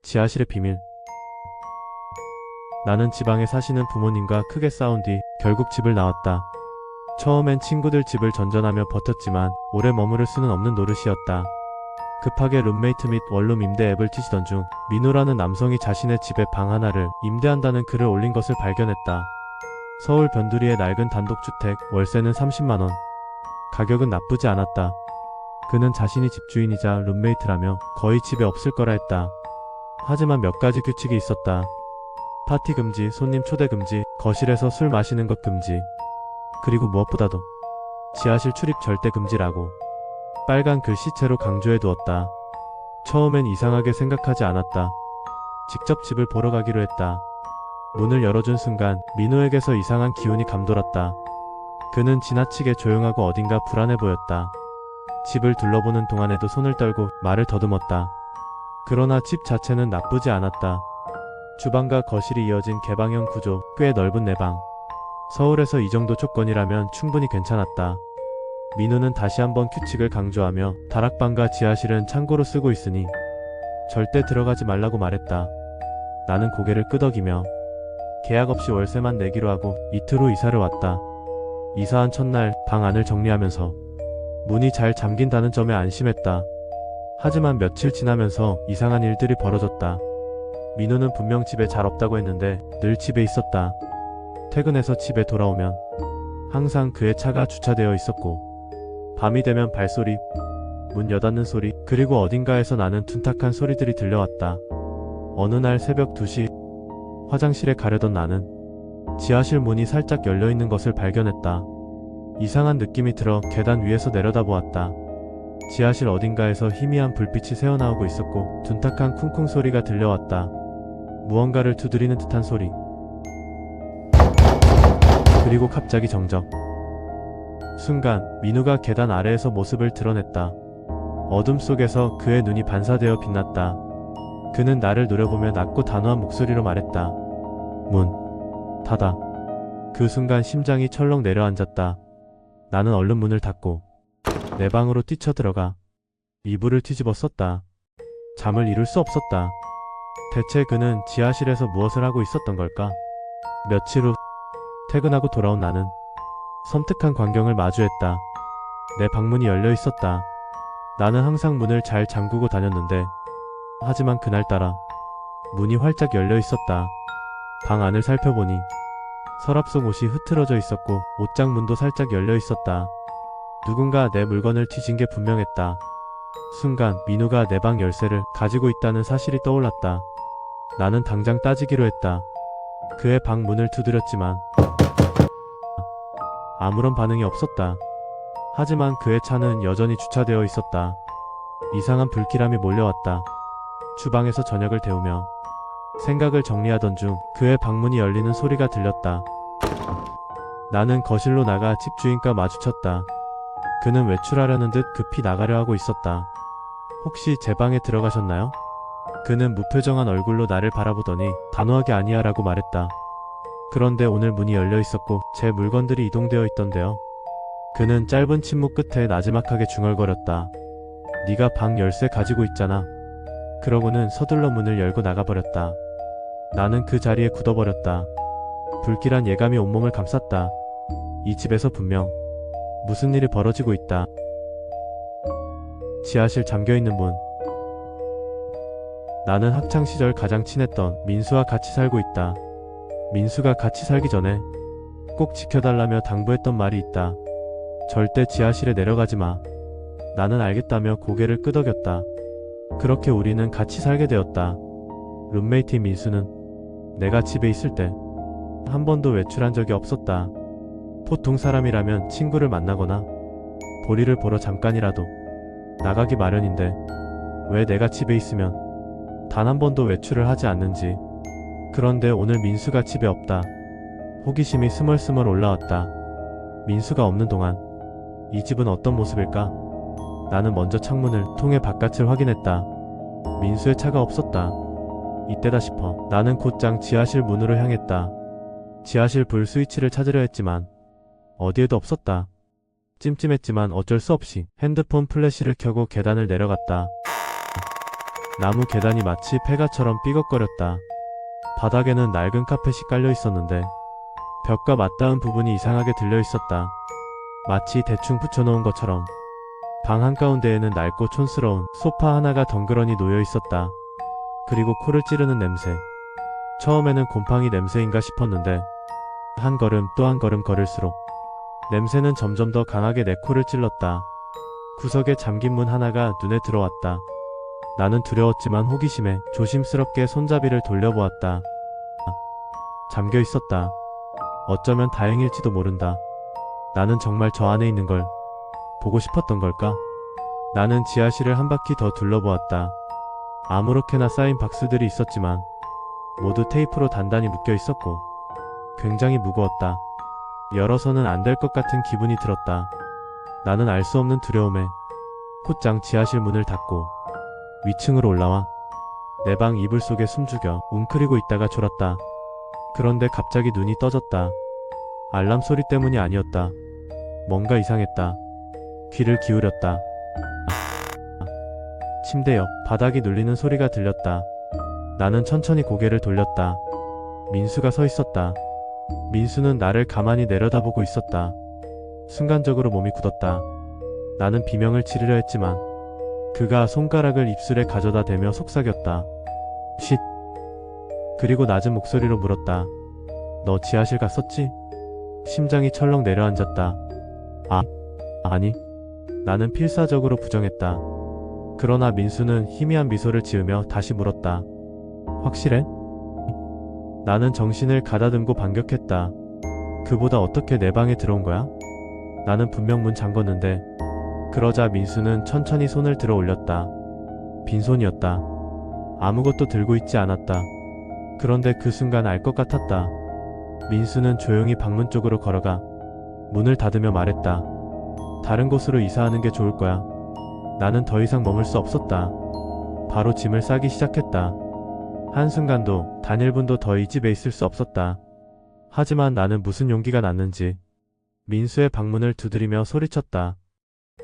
지하실의 비밀. 나는 지방에 사시는 부모님과 크게 싸운 뒤 결국 집을 나왔다. 처음엔 친구들 집을 전전하며 버텼지만 오래 머무를 수는 없는 노릇이었다. 급하게 룸메이트 및 원룸 임대 앱을 뒤지던 중 민우라는 남성이 자신의 집에 방 하나를 임대한다는 글을 올린 것을 발견했다. 서울 변두리의 낡은 단독주택, 월세는 30만원. 가격은 나쁘지 않았다. 그는 자신이 집주인이자 룸메이트라며 거의 집에 없을 거라 했다. 하지만 몇 가지 규칙이 있었다. 파티 금지, 손님 초대 금지, 거실에서 술 마시는 것 금지. 그리고 무엇보다도 지하실 출입 절대 금지라고 빨간 글씨체로 강조해 두었다. 처음엔 이상하게 생각하지 않았다. 직접 집을 보러 가기로 했다. 문을 열어준 순간 민우에게서 이상한 기운이 감돌았다. 그는 지나치게 조용하고 어딘가 불안해 보였다. 집을 둘러보는 동안에도 손을 떨고 말을 더듬었다. 그러나 집 자체는 나쁘지 않았다. 주방과 거실이 이어진 개방형 구조, 꽤 넓은 내방. 서울에서 이 정도 조건이라면 충분히 괜찮았다. 민우는 다시 한번 규칙을 강조하며 다락방과 지하실은 창고로 쓰고 있으니 절대 들어가지 말라고 말했다. 나는 고개를 끄덕이며 계약 없이 월세만 내기로 하고 이틀 후 이사를 왔다. 이사한 첫날 방 안을 정리하면서 문이 잘 잠긴다는 점에 안심했다. 하지만 며칠 지나면서 이상한 일들이 벌어졌다. 민우는 분명 집에 잘 없다고 했는데 늘 집에 있었다. 퇴근해서 집에 돌아오면 항상 그의 차가 주차되어 있었고 밤이 되면 발소리, 문 여닫는 소리, 그리고 어딘가에서 나는 둔탁한 소리들이 들려왔다. 어느 날 새벽 2시 화장실에 가려던 나는 지하실 문이 살짝 열려있는 것을 발견했다. 이상한 느낌이 들어 계단 위에서 내려다보았다. 지하실 어딘가에서 희미한 불빛이 새어나오고 있었고 둔탁한 쿵쿵 소리가 들려왔다. 무언가를 두드리는 듯한 소리. 그리고 갑자기 정적. 순간 민우가 계단 아래에서 모습을 드러냈다. 어둠 속에서 그의 눈이 반사되어 빛났다. 그는 나를 노려보며 낮고 단호한 목소리로 말했다. 문 닫아. 그 순간 심장이 철렁 내려앉았다. 나는 얼른 문을 닫고 내 방으로 뛰쳐들어가 이불을 뒤집어 썼다. 잠을 이룰 수 없었다. 대체 그는 지하실에서 무엇을 하고 있었던 걸까? 며칠 후 퇴근하고 돌아온 나는 섬뜩한 광경을 마주했다. 내 방문이 열려 있었다. 나는 항상 문을 잘 잠그고 다녔는데 하지만 그날따라 문이 활짝 열려 있었다. 방 안을 살펴보니 서랍 속 옷이 흐트러져 있었고 옷장 문도 살짝 열려 있었다. 누군가 내 물건을 뒤진 게 분명했다. 순간 민우가 내 방 열쇠를 가지고 있다는 사실이 떠올랐다. 나는 당장 따지기로 했다. 그의 방 문을 두드렸지만 아무런 반응이 없었다. 하지만 그의 차는 여전히 주차되어 있었다. 이상한 불길함이 몰려왔다. 주방에서 저녁을 데우며 생각을 정리하던 중 그의 방문이 열리는 소리가 들렸다. 나는 거실로 나가 집주인과 마주쳤다. 그는 외출하려는 듯 급히 나가려 하고 있었다. 혹시 제 방에 들어가셨나요? 그는 무표정한 얼굴로 나를 바라보더니 단호하게 아니야 라고 말했다. 그런데 오늘 문이 열려 있었고 제 물건들이 이동되어 있던데요. 그는 짧은 침묵 끝에 나지막하게 중얼거렸다. 네가 방 열쇠 가지고 있잖아. 그러고는 서둘러 문을 열고 나가버렸다. 나는 그 자리에 굳어버렸다. 불길한 예감이 온몸을 감쌌다. 이 집에서 분명 무슨 일이 벌어지고 있다. 지하실 잠겨있는 문. 나는 학창시절 가장 친했던 민수와 같이 살고 있다. 민수가 같이 살기 전에 꼭 지켜달라며 당부했던 말이 있다. 절대 지하실에 내려가지 마. 나는 알겠다며 고개를 끄덕였다. 그렇게 우리는 같이 살게 되었다. 룸메이트인 민수는 내가 집에 있을 때 한 번도 외출한 적이 없었다. 보통 사람이라면 친구를 만나거나 볼일을 보러 잠깐이라도 나가기 마련인데 왜 내가 집에 있으면 단 한 번도 외출을 하지 않는지. 그런데 오늘 민수가 집에 없다. 호기심이 스멀스멀 올라왔다. 민수가 없는 동안 이 집은 어떤 모습일까? 나는 먼저 창문을 통해 바깥을 확인했다. 민수의 차가 없었다. 이때다 싶어 나는 곧장 지하실 문으로 향했다. 지하실 불 스위치를 찾으려 했지만 어디에도 없었다. 찜찜했지만 어쩔 수 없이 핸드폰 플래시를 켜고 계단을 내려갔다. 나무 계단이 마치 폐가처럼 삐걱거렸다. 바닥에는 낡은 카펫이 깔려 있었는데 벽과 맞닿은 부분이 이상하게 들려 있었다. 마치 대충 붙여놓은 것처럼. 방 한가운데에는 낡고 촌스러운 소파 하나가 덩그러니 놓여 있었다. 그리고 코를 찌르는 냄새. 처음에는 곰팡이 냄새인가 싶었는데 한 걸음 또 한 걸음 걸을수록 냄새는 점점 더 강하게 내 코를 찔렀다. 구석에 잠긴 문 하나가 눈에 들어왔다. 나는 두려웠지만 호기심에 조심스럽게 손잡이를 돌려보았다. 잠겨 있었다. 어쩌면 다행일지도 모른다. 나는 정말 저 안에 있는 걸 보고 싶었던 걸까? 나는 지하실을 한 바퀴 더 둘러보았다. 아무렇게나 쌓인 박스들이 있었지만 모두 테이프로 단단히 묶여 있었고 굉장히 무거웠다. 열어서는 안 될 것 같은 기분이 들었다. 나는 알 수 없는 두려움에 곧장 지하실 문을 닫고 위층으로 올라와 내 방 이불 속에 숨죽여 웅크리고 있다가 졸았다. 그런데 갑자기 눈이 떠졌다. 알람 소리 때문이 아니었다. 뭔가 이상했다. 귀를 기울였다. 침대 옆 바닥이 눌리는 소리가 들렸다. 나는 천천히 고개를 돌렸다. 민수가 서 있었다. 민수는 나를 가만히 내려다보고 있었다. 순간적으로 몸이 굳었다. 나는 비명을 지르려 했지만 그가 손가락을 입술에 가져다 대며 속삭였다. 쉿. 그리고 낮은 목소리로 물었다. 너 지하실 갔었지? 심장이 철렁 내려앉았다. 아니. 나는 필사적으로 부정했다. 그러나 민수는 희미한 미소를 지으며 다시 물었다. 확실해? 나는 정신을 가다듬고 반격했다. 그보다 어떻게 내 방에 들어온 거야? 나는 분명 문 잠궜는데. 그러자 민수는 천천히 손을 들어 올렸다. 빈손이었다. 아무것도 들고 있지 않았다. 그런데 그 순간 알 것 같았다. 민수는 조용히 방문 쪽으로 걸어가 문을 닫으며 말했다. 다른 곳으로 이사하는 게 좋을 거야. 나는 더 이상 머물 수 없었다. 바로 짐을 싸기 시작했다. 한순간도 단 1분도 더 이 집에 있을 수 없었다. 하지만 나는 무슨 용기가 났는지 민수의 방문을 두드리며 소리쳤다.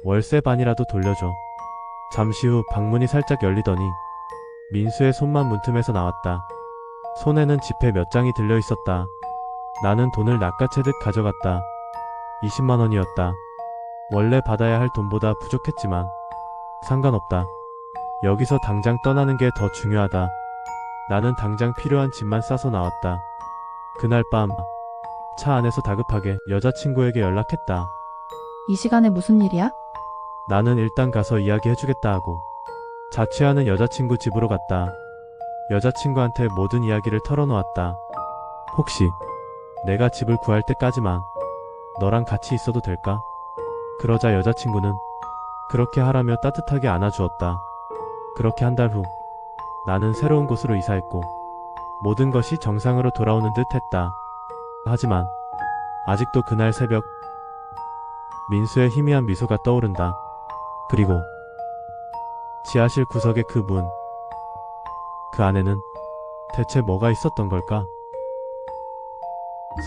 월세 반이라도 돌려줘. 잠시 후 방문이 살짝 열리더니 민수의 손만 문틈에서 나왔다. 손에는 지폐 몇 장이 들려 있었다. 나는 돈을 낚아채듯 가져갔다. 20만 원이었다. 원래 받아야 할 돈보다 부족했지만 상관없다. 여기서 당장 떠나는 게 더 중요하다. 나는 당장 필요한 짐만 싸서 나왔다. 그날 밤 차 안에서 다급하게 여자친구에게 연락했다. 이 시간에 무슨 일이야? 나는 일단 가서 이야기해주겠다 하고 자취하는 여자친구 집으로 갔다. 여자친구한테 모든 이야기를 털어놓았다. 혹시 내가 집을 구할 때까지만 너랑 같이 있어도 될까? 그러자 여자친구는 그렇게 하라며 따뜻하게 안아주었다. 그렇게 한 달 후 나는 새로운 곳으로 이사했고 모든 것이 정상으로 돌아오는 듯 했다. 하지만 아직도 그날 새벽 민수의 희미한 미소가 떠오른다. 그리고 지하실 구석의 그 문, 그 안에는 대체 뭐가 있었던 걸까?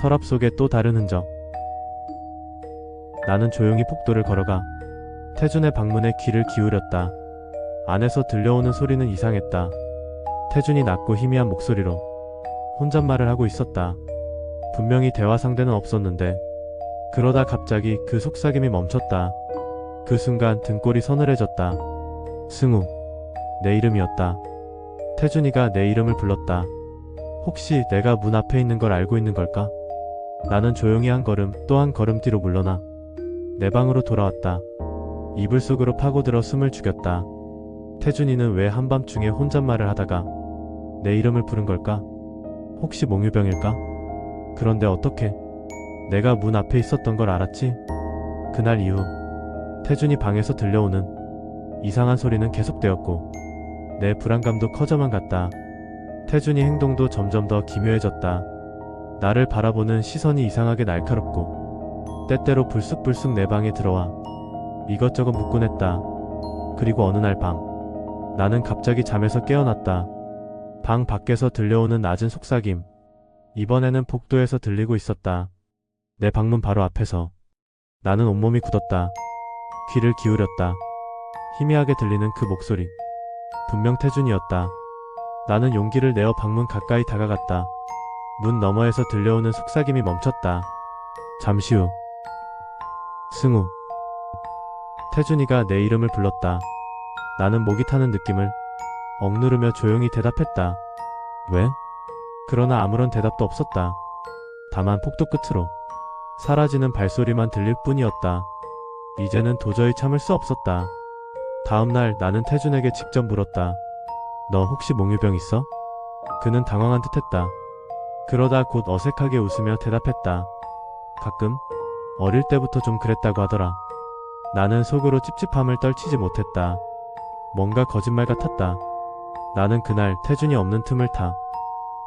서랍 속에 또 다른 흔적. 나는 조용히 복도를 걸어가 태준의 방문에 귀를 기울였다. 안에서 들려오는 소리는 이상했다. 태준이 낮고 희미한 목소리로 혼잣말을 하고 있었다. 분명히 대화 상대는 없었는데 그러다 갑자기 그 속삭임이 멈췄다. 그 순간 등골이 서늘해졌다. 승우, 내 이름이었다. 태준이가 내 이름을 불렀다. 혹시 내가 문 앞에 있는 걸 알고 있는 걸까? 나는 조용히 한 걸음 또 한 걸음 뒤로 물러나 내 방으로 돌아왔다. 이불 속으로 파고들어 숨을 죽였다. 태준이는 왜 한밤중에 혼잣말을 하다가 내 이름을 부른 걸까? 혹시 몽유병일까? 그런데 어떻게 내가 문 앞에 있었던 걸 알았지? 그날 이후 태준이 방에서 들려오는 이상한 소리는 계속되었고 내 불안감도 커져만 갔다. 태준이 행동도 점점 더 기묘해졌다. 나를 바라보는 시선이 이상하게 날카롭고 때때로 불쑥불쑥 내 방에 들어와 이것저것 묻곤 했다. 그리고 어느 날 밤 나는 갑자기 잠에서 깨어났다. 방 밖에서 들려오는 낮은 속삭임. 이번에는 복도에서 들리고 있었다. 내 방문 바로 앞에서. 나는 온몸이 굳었다. 귀를 기울였다. 희미하게 들리는 그 목소리. 분명 태준이었다. 나는 용기를 내어 방문 가까이 다가갔다. 문 너머에서 들려오는 속삭임이 멈췄다. 잠시 후. 승우. 태준이가 내 이름을 불렀다. 나는 목이 타는 느낌을 억누르며 조용히 대답했다. 왜? 그러나 아무런 대답도 없었다. 다만 폭도 끝으로 사라지는 발소리만 들릴 뿐이었다. 이제는 도저히 참을 수 없었다. 다음날 나는 태준에게 직접 물었다. 너 혹시 몽유병 있어? 그는 당황한 듯했다. 그러다 곧 어색하게 웃으며 대답했다. 가끔? 어릴 때부터 좀 그랬다고 하더라. 나는 속으로 찝찝함을 떨치지 못했다. 뭔가 거짓말 같았다. 나는 그날 태준이 없는 틈을 타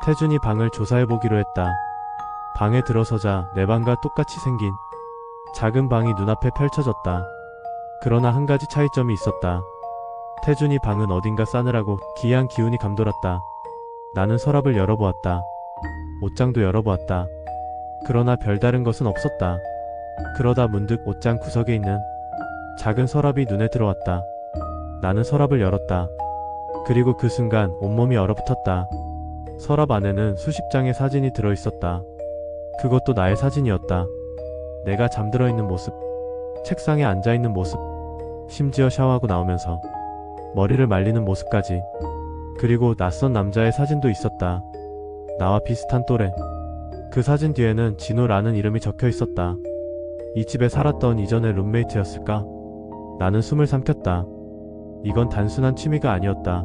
태준이 방을 조사해보기로 했다. 방에 들어서자 내 방과 똑같이 생긴 작은 방이 눈앞에 펼쳐졌다. 그러나 한 가지 차이점이 있었다. 태준이 방은 어딘가 싸늘하고 기이한 기운이 감돌았다. 나는 서랍을 열어보았다. 옷장도 열어보았다. 그러나 별다른 것은 없었다. 그러다 문득 옷장 구석에 있는 작은 서랍이 눈에 들어왔다. 나는 서랍을 열었다. 그리고 그 순간 온몸이 얼어붙었다. 서랍 안에는 수십 장의 사진이 들어있었다. 그것도 나의 사진이었다. 내가 잠들어 있는 모습, 책상에 앉아 있는 모습, 심지어 샤워하고 나오면서 머리를 말리는 모습까지. 그리고 낯선 남자의 사진도 있었다. 나와 비슷한 또래. 그 사진 뒤에는 진우라는 이름이 적혀 있었다. 이 집에 살았던 이전의 룸메이트였을까? 나는 숨을 삼켰다. 이건 단순한 취미가 아니었다.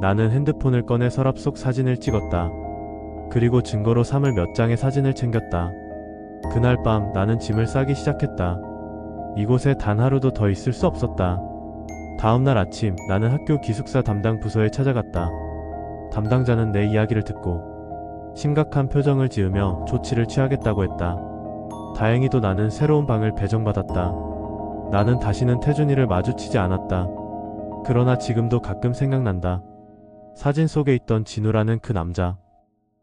나는 핸드폰을 꺼내 서랍 속 사진을 찍었다. 그리고 증거로 삼을 몇 장의 사진을 챙겼다. 그날 밤 나는 짐을 싸기 시작했다. 이곳에 단 하루도 더 있을 수 없었다. 다음날 아침 나는 학교 기숙사 담당 부서에 찾아갔다. 담당자는 내 이야기를 듣고 심각한 표정을 지으며 조치를 취하겠다고 했다. 다행히도 나는 새로운 방을 배정받았다. 나는 다시는 태준이를 마주치지 않았다. 그러나 지금도 가끔 생각난다. 사진 속에 있던 진우라는 그 남자.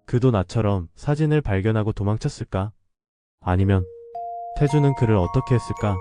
그도 나처럼 사진을 발견하고 도망쳤을까? 아니면 태준은 그를 어떻게 했을까?